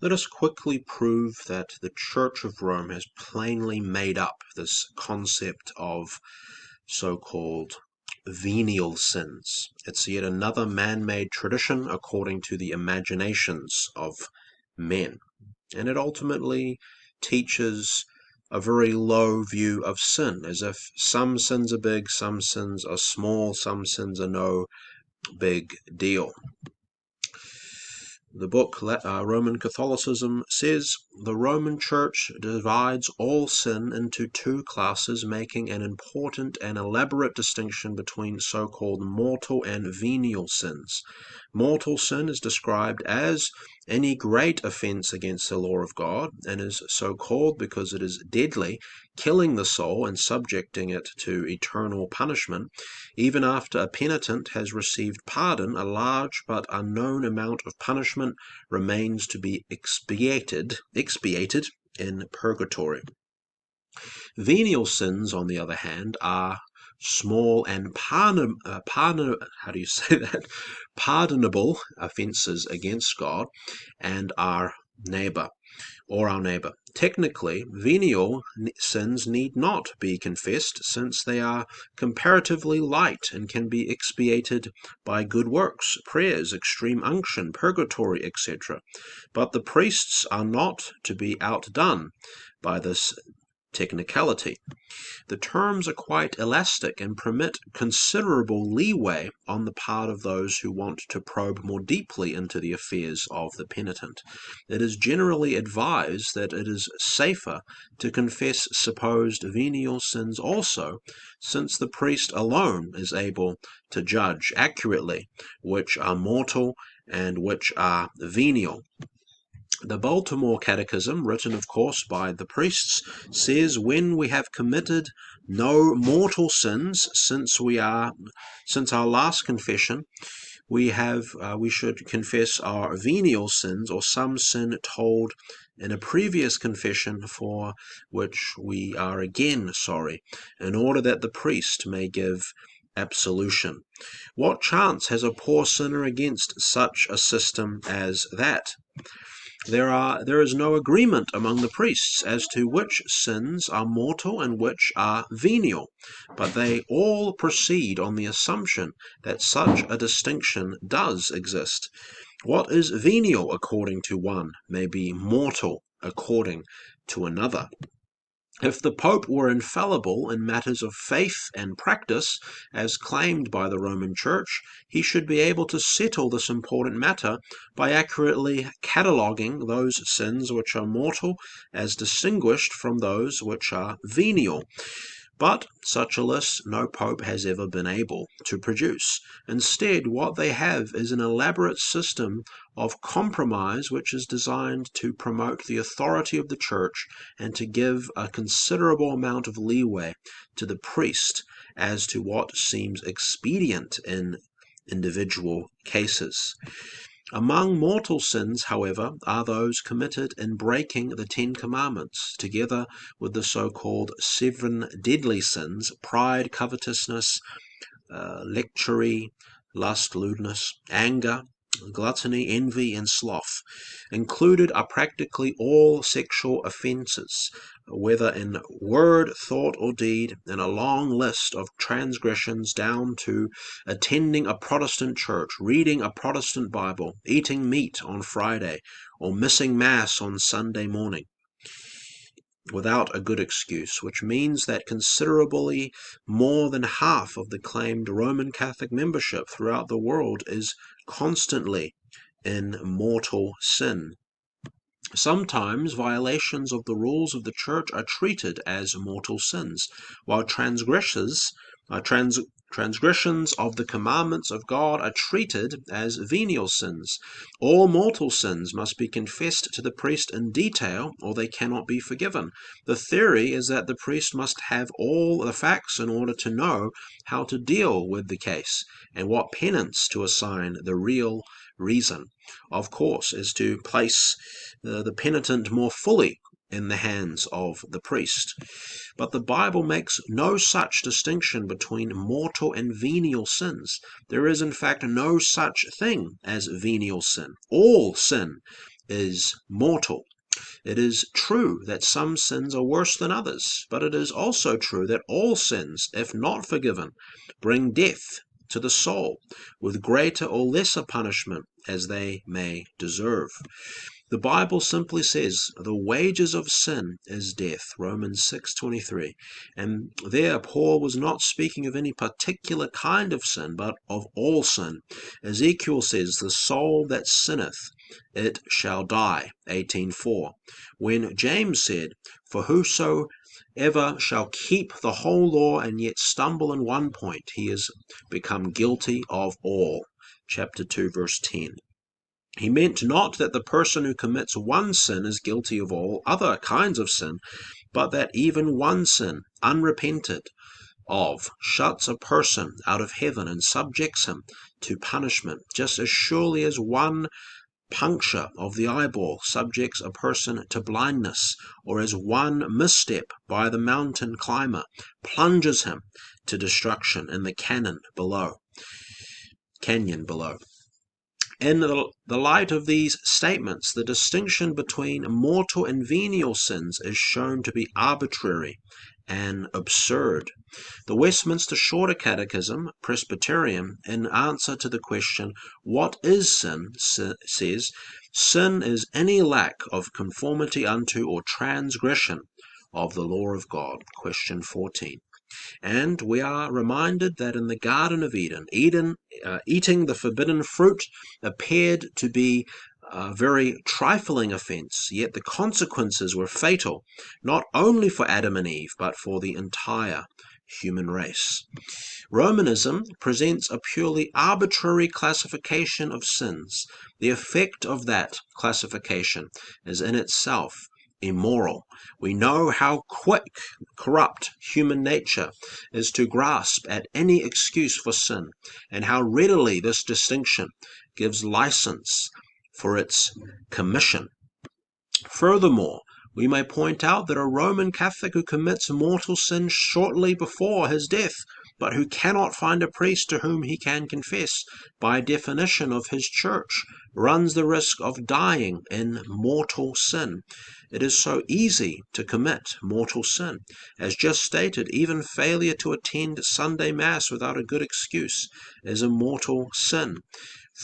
Let us quickly prove that the Church of Rome has plainly made up this concept of so-called venial sins. It's yet another man-made tradition according to the imaginations of men, and it ultimately teaches a very low view of sin, as if some sins are big, some sins are small, some sins are no big deal. The book Roman Catholicism says the Roman Church divides all sin into two classes, making an important and elaborate distinction between so-called mortal and venial sins. Mortal sin is described as any great offense against the law of God, and is so called because it is deadly, killing the soul and subjecting it to eternal punishment. Even after a penitent has received pardon, a large but unknown amount of punishment remains to be expiated in purgatory. Venial sins, on the other hand, are small and pardonable offenses against God and our neighbor. Technically, venial sins need not be confessed, since they are comparatively light and can be expiated by good works, prayers, extreme unction, purgatory, etc. But the priests are not to be outdone by this technicality. The terms are quite elastic and permit considerable leeway on the part of those who want to probe more deeply into the affairs of the penitent. It is generally advised that it is safer to confess supposed venial sins also, since the priest alone is able to judge accurately which are mortal and which are venial. The Baltimore Catechism, written of course by the priests, says when we have committed no mortal sins since our last confession, we should confess our venial sins, or some sin told in a previous confession for which we are again sorry, in order that the priest may give absolution. What chance has a poor sinner against such a system as that? There is no agreement among the priests as to which sins are mortal and which are venial, but they all proceed on the assumption that such a distinction does exist. What is venial according to one may be mortal according to another. If the Pope were infallible in matters of faith and practice, as claimed by the Roman Church, he should be able to settle this important matter by accurately cataloguing those sins which are mortal as distinguished from those which are venial. But such a list no pope has ever been able to produce. Instead, what they have is an elaborate system of compromise which is designed to promote the authority of the church and to give a considerable amount of leeway to the priest as to what seems expedient in individual cases. Among mortal sins, however, are those committed in breaking the Ten Commandments, together with the so-called 7 deadly sins: pride, covetousness, lechery, lust, lewdness, anger, gluttony, envy, and sloth. Included are practically all sexual offenses, whether in word, thought, or deed, and a long list of transgressions down to attending a Protestant church, reading a Protestant Bible, eating meat on Friday, or missing Mass on Sunday morning without a good excuse, which means that considerably more than half of the claimed Roman Catholic membership throughout the world is constantly in mortal sin. Sometimes violations of the rules of the church are treated as mortal sins, while transgressions of the commandments of God are treated as venial sins. All mortal sins must be confessed to the priest in detail, or they cannot be forgiven. The theory is that the priest must have all the facts in order to know how to deal with the case, and what penance to assign. The real reason, of course, is to place the penitent more fully in the hands of the priest. But the Bible makes no such distinction between mortal and venial sins. There is in fact no such thing as venial sin. All sin is mortal. It is true that some sins are worse than others, but it is also true that all sins, if not forgiven, bring death to the soul, with greater or lesser punishment as they may deserve. The Bible simply says the wages of sin is death, Romans 6:23. And there Paul was not speaking of any particular kind of sin, but of all sin. Ezekiel says, the soul that sinneth, it shall die, 18:4. When James said, for whosoever shall keep the whole law and yet stumble in one point, he is become guilty of all, chapter 2, verse 10. He meant not that the person who commits one sin is guilty of all other kinds of sin, but that even one sin, unrepented of, shuts a person out of heaven and subjects him to punishment, just as surely as one puncture of the eyeball subjects a person to blindness, or as one misstep by the mountain climber plunges him to destruction in the canyon below. In the light of these statements, the distinction between mortal and venial sins is shown to be arbitrary and absurd. The Westminster Shorter Catechism, Presbyterian, in answer to the question, what is sin, says, sin is any lack of conformity unto or transgression of the law of God. Question 14. And we are reminded that in the Garden of Eden, eating the forbidden fruit appeared to be a very trifling offense, yet the consequences were fatal, not only for Adam and Eve, but for the entire human race. Romanism presents a purely arbitrary classification of sins. The effect of that classification is in itself immoral. We know how quick corrupt human nature is to grasp at any excuse for sin, and how readily this distinction gives license for its commission. Furthermore, we may point out that a Roman Catholic who commits mortal sin shortly before his death, but who cannot find a priest to whom he can confess, by definition of his church, runs the risk of dying in mortal sin. It is so easy to commit mortal sin. As just stated, even failure to attend Sunday Mass without a good excuse is a mortal sin.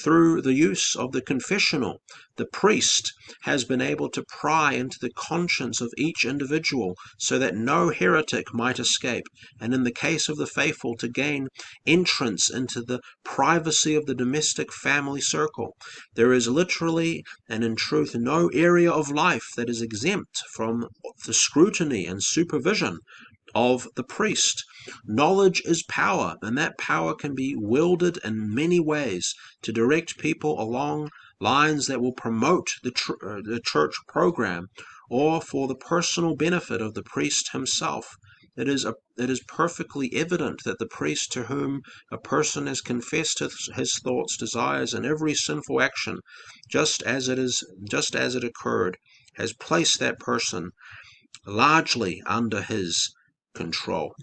Through the use of the confessional, the priest has been able to pry into the conscience of each individual so that no heretic might escape, and in the case of the faithful, to gain entrance into the privacy of the domestic family circle. There is literally and in truth no area of life that is exempt from the scrutiny and supervision of the priest. Knowledge is power, and that power can be wielded in many ways to direct people along lines that will promote the church program, or for the personal benefit of the priest himself. It is perfectly evident that the priest to whom a person has confessed his thoughts, desires, and every sinful action, just as it occurred, has placed that person largely under his control.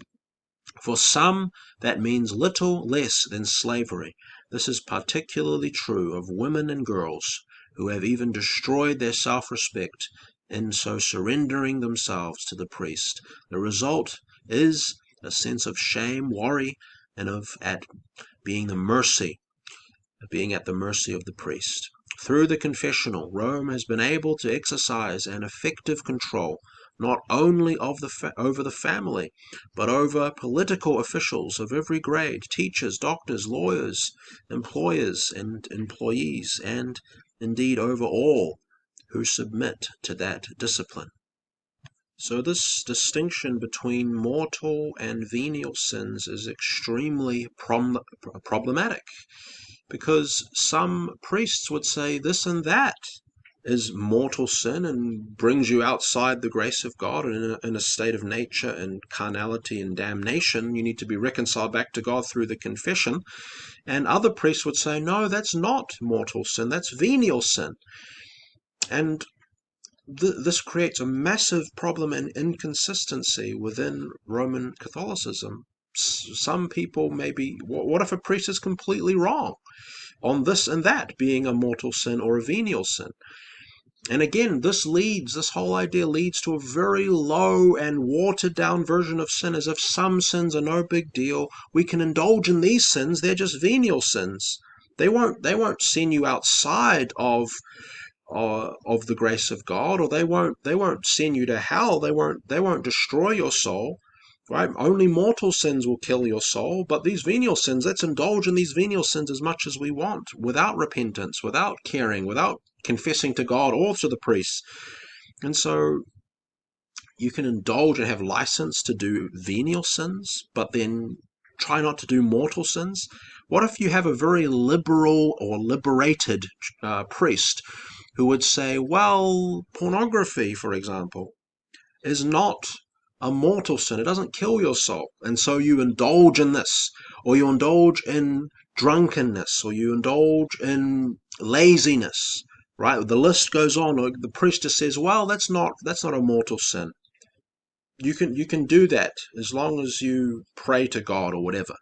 For some, that means little less than slavery. This is particularly true of women and girls who have even destroyed their self-respect in so surrendering themselves to the priest. The result is a sense of shame, worry, and of being at the mercy of the priest. Through the confessional, Rome has been able to exercise an effective control not only over the family, but over political officials of every grade, teachers, doctors, lawyers, employers, and employees, and indeed over all who submit to that discipline. So this distinction between mortal and venial sins is extremely problematic, because some priests would say this and that is mortal sin and brings you outside the grace of God and in a state of nature and carnality and damnation. You need to be reconciled back to God through the confession. And other priests would say, no, that's not mortal sin, that's venial sin. And this creates a massive problem and inconsistency within Roman Catholicism. Some people what if a priest is completely wrong on this and that being a mortal sin or a venial sin? And again, this whole idea leads to a very low and watered down version of sin, as if some sins are no big deal. We can indulge in these sins, they're just venial sins. They won't send you outside of the grace of God, or they won't send you to hell. They won't destroy your soul. Right? Only mortal sins will kill your soul, but these venial sins, let's indulge in these venial sins as much as we want, without repentance, without caring, without confessing to God or to the priests. And so you can indulge and have license to do venial sins, but then try not to do mortal sins. What if you have a very liberal or liberated priest who would say, well, pornography, for example, is not a mortal sin. It doesn't kill your soul. And so you indulge in this, or you indulge in drunkenness, or you indulge in laziness, right? The list goes on. The priest just says, well, that's not a mortal sin. You can do that as long as you pray to God or whatever.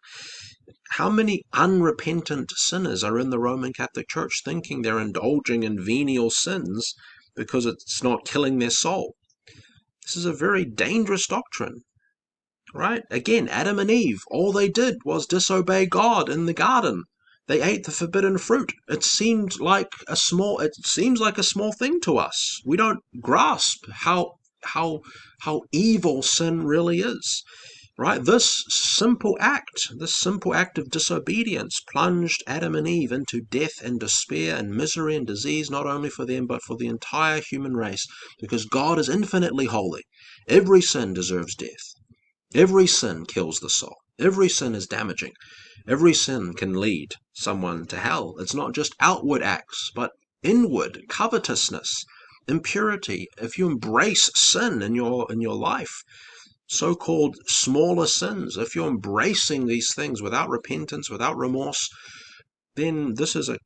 How many unrepentant sinners are in the Roman Catholic Church thinking they're indulging in venial sins because it's not killing their soul? This is a very dangerous doctrine, right? Again, Adam and Eve, all they did was disobey God in the garden. They ate the forbidden fruit. It seems like a small thing to us. We don't grasp how evil sin really is. Right? This simple act of disobedience plunged Adam and Eve into death and despair and misery and disease, not only for them, but for the entire human race, because God is infinitely holy. Every sin deserves death. Every sin kills the soul. Every sin is damaging. Every sin can lead someone to hell. It's not just outward acts, but inward, covetousness, impurity. If you embrace sin in your life, so-called smaller sins, if you're embracing these things without repentance, without remorse, then this is a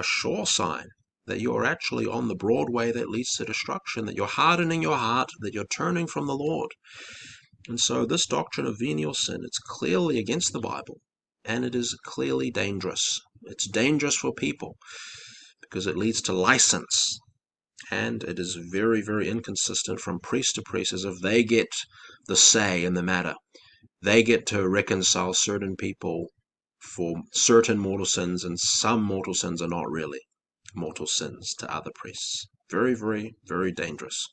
sure sign that you're actually on the broad way that leads to destruction, that you're hardening your heart, that you're turning from the Lord. And so this doctrine of venial sin, it's clearly against the Bible, and it is clearly dangerous. It's dangerous for people because it leads to license. And it is very, very inconsistent from priest to priest, as if they get the say in the matter. They get to reconcile certain people for certain mortal sins, and some mortal sins are not really mortal sins to other priests. Very, very, very dangerous.